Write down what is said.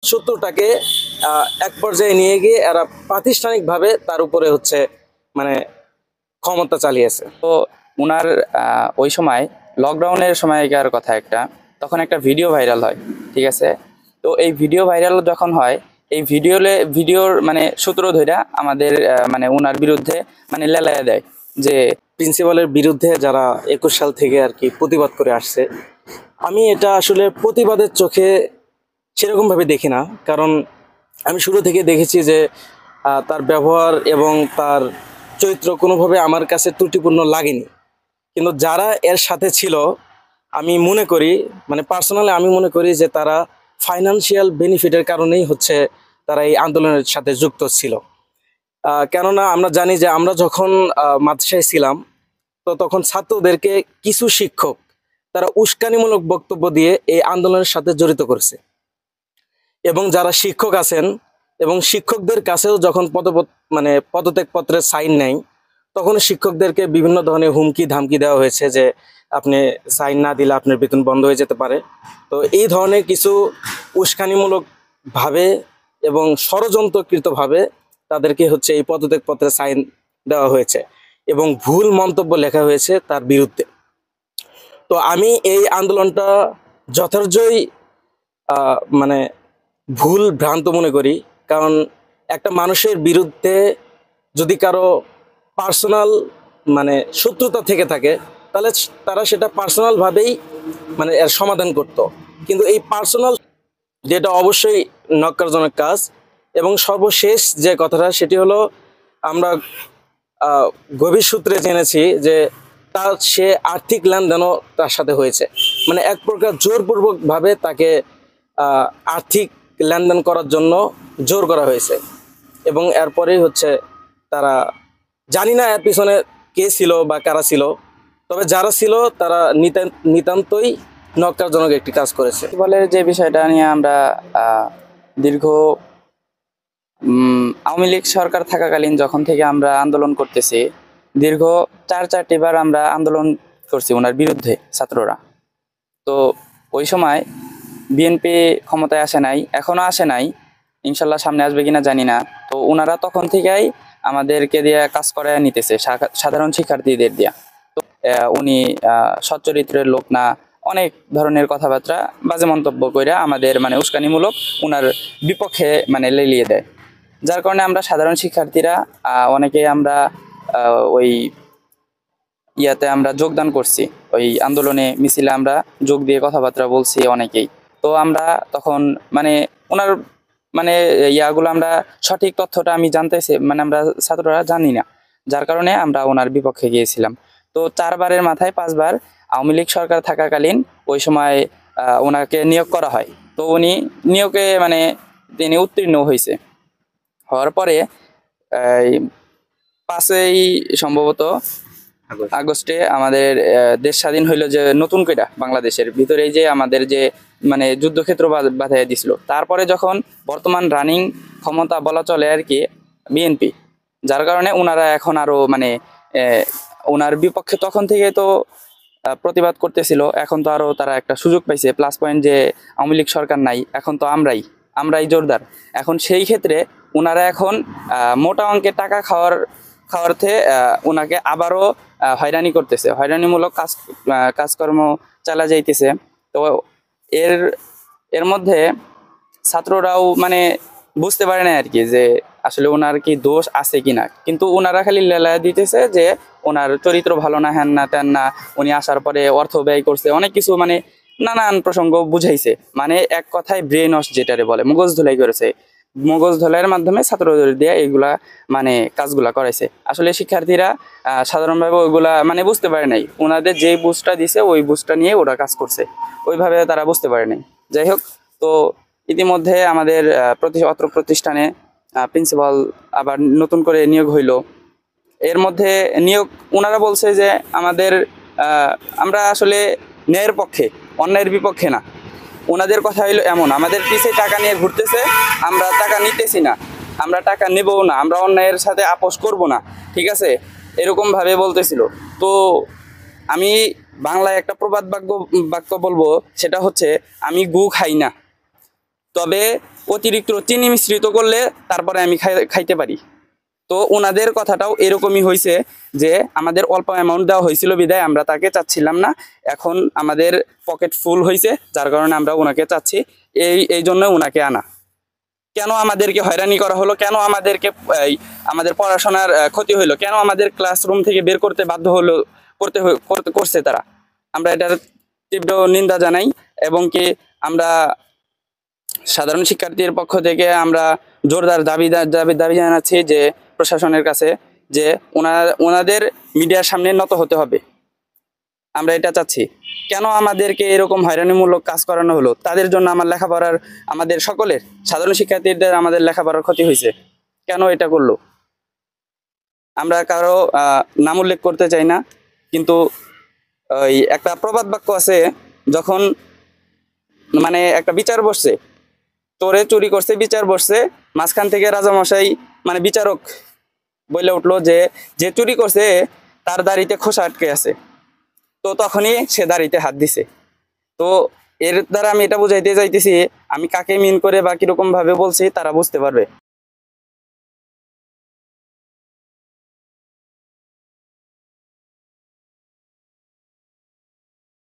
শত্রুটাকে এক পর্যায়ে নিয়ে গিয়ে এরা প্রাতিষ্ঠানিকভাবে তার উপরে হচ্ছে মানে ক্ষমতা চালিয়েছে। তো উনার ওই সময় লকডাউনের সময়কার কথা একটা, তখন একটা ভিডিও ভাইরাল হয়, ঠিক আছে। তো এই ভিডিও ভাইরাল যখন হয়, এই ভিডিওর মানে সূত্র ধইরা আমাদের মানে উনার বিরুদ্ধে মানে লেলাইয়া দেয় যে প্রিন্সিপালের বিরুদ্ধে যারা 21 সাল থেকে আর কি প্রতিবাদ করে আসছে, আমি এটা আসলে প্রতিবাদের চোখে সেরকম ভাবে দেখি না। কারণ আমি শুরু থেকে দেখেছি যে তার ব্যবহার এবং তার চরিত্র কোনোভাবে আমার কাছে ত্রুটিপূর্ণ লাগেনি। কিন্তু যারা এর সাথে ছিল, আমি মনে করি মানে পার্সোনালি আমি মনে করি যে তারা ফাইনান্সিয়াল বেনিফিটের কারণেই হচ্ছে তারা এই আন্দোলনের সাথে যুক্ত ছিল। কেননা আমরা জানি যে আমরা যখন মাদ্রাসায় ছিলাম, তো তখন ছাত্রদেরকে কিছু শিক্ষক তারা উস্কানিমূলক বক্তব্য দিয়ে এই আন্দোলনের সাথে জড়িত করেছে। এবং যারা শিক্ষক আছেন এবং শিক্ষকদের কাছেও যখন পদত্যাগপত্রের সাইন নেয়, তখন শিক্ষকদেরকে বিভিন্ন ধরনের হুমকি ধামকি দেওয়া হয়েছে যে আপনি সাইন না দিলে আপনার বেতন বন্ধ হয়ে যেতে পারে। তো এই ধরনের কিছু উস্কানিমূলক ভাবে এবং ষড়যন্ত্রকৃতভাবে তাদেরকে হচ্ছে এই পদত্যাগপত্রের সাইন দেওয়া হয়েছে এবং ভুল মন্তব্য লেখা হয়েছে তার বিরুদ্ধে। তো আমি এই আন্দোলনটা যথার্থই মানে ভুল ভ্রান্ত মনে করি। কারণ একটা মানুষের বিরুদ্ধে যদি কারো পার্সোনাল মানে শত্রুতা থেকে থাকে, তাহলে তারা সেটা পার্সোনালভাবেই মানে এর সমাধান করত। কিন্তু এই পার্সোনাল যেটা অবশ্যই নক্কারজনক কাজ। এবং সর্বশেষ যে কথাটা সেটি হলো, আমরা গভীর সূত্রে জেনেছি যে সে আর্থিক লেনদেনও তার সাথে হয়েছে, মানে এক প্রকার জোরপূর্বকভাবে তাকে আর্থিক লেনদেন করার জন্য জোর করা হয়েছে। এবং এরপরেই হচ্ছে তারা, জানি না এর পিছনে কে ছিল বা কারা ছিল, তবে যারা ছিল তারা নিতান্তই নক্কারজনক একটি কাজ করেছে। বলে যে বিষয়টা নিয়ে আমরা দীর্ঘ আওয়ামী লীগ সরকার থাকাকালীন যখন থেকে আমরা আন্দোলন করতেছি, দীর্ঘ 4-4টি বার আমরা আন্দোলন করছি ওনার বিরুদ্ধে ছাত্ররা। তো ওই সময় বিএনপি ক্ষমতায় আসে নাই, এখনো আসে নাই, ইনশাল্লাহ সামনে আসবে কিনা জানি না। তো ওনারা তখন থেকেই আমাদেরকে দিয়ে কাজ করে নিতেছে, সাধারণ শিক্ষার্থীদের দিয়া। তো উনি সচ্চরিত্রের লোক না, অনেক ধরনের কথাবার্তা বাজে মন্তব্য কইরা আমাদের মানে উস্কানিমূলক ওনার বিপক্ষে মানে লেলিয়ে দেয়। যার কারণে আমরা সাধারণ শিক্ষার্থীরা অনেকে আমরা ওই ইয়াতে আমরা যোগদান করছি, ওই আন্দোলনে মিছিলে আমরা যোগ দিয়ে কথাবার্তা বলছি অনেকেই। তো আমরা তখন মানে ওনার মানে ইয়াগুলো আমরা সঠিক তথ্যটা আমি জানতেছি মানে আমরা ছাত্ররা জানি না, যার কারণে আমরা ওনার বিপক্ষে গিয়েছিলাম। তো 4 বারের মাথায় 5 বার আওয়ামী লীগ সরকার থাকাকালীন ওই সময় ওনাকে নিয়োগ করা হয়। তো উনি নিয়োগে মানে তিনি উত্তীর্ণ হয়েছে। হওয়ার পরে 5ই সম্ভবত আগস্টে আমাদের দেশ স্বাধীন হইলো, যে নতুন করে বাংলাদেশের ভিতরেই যে আমাদের যে মানে যুদ্ধক্ষেত্র বাঁধাইয়া দিছিল। তারপরে যখন বর্তমান রানিং ক্ষমতা বলা চলে আর কি বিএনপি, যার কারণে ওনারা এখন আরো মানে ওনার বিপক্ষে তখন থেকে তো প্রতিবাদ করতেছিল, এখন তো আরো তারা একটা সুযোগ পাইছে, প্লাস পয়েন্ট যে আওয়ামী লীগ সরকার নাই, এখন তো আমরাই জোরদার। এখন সেই ক্ষেত্রে ওনারা এখন মোটা অঙ্কের টাকা খাওয়ার্থে ওনাকে আবারও হয়রানি করতেছে, হয়রানিমূলক কাজকর্ম চালা যাইতেছে। তো এর মধ্যে ছাত্ররাও মানে বুঝতে পারে না আর কি যে আসলে ওনার কি দোষ আছে কিনা, কিন্তু ওনারা খালি লেলা দিতেছে যে ওনার চরিত্র ভালো না, হ্যান না ত্যান না, উনি আসার পরে অর্থ ব্যয় করছে, অনেক কিছু মানে নানান প্রসঙ্গ বুঝাইছে। মানে এক কথায় ব্রেন ওয়াশ যেটারে বলে, মগজ ধুলাই করেছে, মগজ ধোলাইয়ের মাধ্যমে ছাত্রদের দিয়ে এইগুলা মানে কাজগুলা করাইছে। আসলে শিক্ষার্থীরা সাধারণভাবে ওইগুলা মানে বুঝতে পারে নাই, ওনাদের যে বুঝটা দিছে ওই বুঝটা নিয়ে ওরা কাজ করছে, ওইভাবে তারা বুঝতে পারে নাই। যাই হোক, তো ইতিমধ্যে আমাদের অত্র প্রতিষ্ঠানে প্রিন্সিপাল আবার নতুন করে নিয়োগ হইল। এর মধ্যে নিয়োগ ওনারা বলছে যে আমরা আসলে ন্যায়ের পক্ষে, অন্যায়ের বিপক্ষে না। ওনাদের কথা হইলো এমন, আমাদের পিছে টাকা নিয়ে ঘুরতেছে, আমরা টাকা নিতেছি না, আমরা টাকা নেবও না, আমরা অন্যায়ের সাথে আপোষ করব না, ঠিক আছে, এরকমভাবে বলতেছিল। তো আমি বাংলায় একটা প্রবাদ বাক্য বলবো, সেটা হচ্ছে আমি গু খাই না, তবে অতিরিক্ত চিনি মিশ্রিত করলে তারপরে আমি খাইতে পারি। তো ওনাদের কথাটাও এরকমই হয়েছে যে আমাদের অল্প অ্যামাউন্ট দেওয়া হয়েছিল বিদায় আমরা তাকে চাচ্ছিলাম না, এখন আমাদের পকেট ফুল হয়েছে যার কারণে আমরা ওনাকে চাচ্ছি, এই জন্য ওনাকে আনা। কেন আমাদেরকে হয়রানি করা হলো, কেন আমাদেরকে আমাদের পড়াশোনার ক্ষতি হলো, কেন আমাদের ক্লাসরুম থেকে বের করতে বাধ্য হলো, করছে তারা, আমরা এটার তীব্র নিন্দা জানাই। এবং কি আমরা সাধারণ শিক্ষার্থীর পক্ষ থেকে আমরা জোরদার দাবি জানাচ্ছি যে প্রশাসনের কাছে যে ওনাদের মিডিয়ার সামনে নত হতে হবে। আমরা এটা চাচ্ছি। কেন আমাদেরকে এরকম হয়রানিমূলক কাজ করানো হলো? তাদের জন্য আমাদের সকলের সাধারণ শিক্ষার্থীদের আমাদের লেখাপড়ার ক্ষতি হয়েছে, কেন এটা করলো? আমরা কারো নাম উল্লেখ করতে চাই না, কিন্তু ওই একটা প্রবাদ বাক্য আছে, যখন মানে একটা বিচার বসছে, তোরে চুরি করছে বিচার বসছে, মাঝখান থেকে রাজামশাই মানে বিচারক বলে উঠলো যে যে চুরি করছে তার দাড়িতে খোসা আটকে আছে, তো তখনই সে দাড়িতে হাত দিছে। তো এর দ্বারা আমি এটা বুঝাইতে চাইতেছি, আমি কাকে মিন করে বা কিরকম ভাবে বলছি তারা বুঝতে পারবে।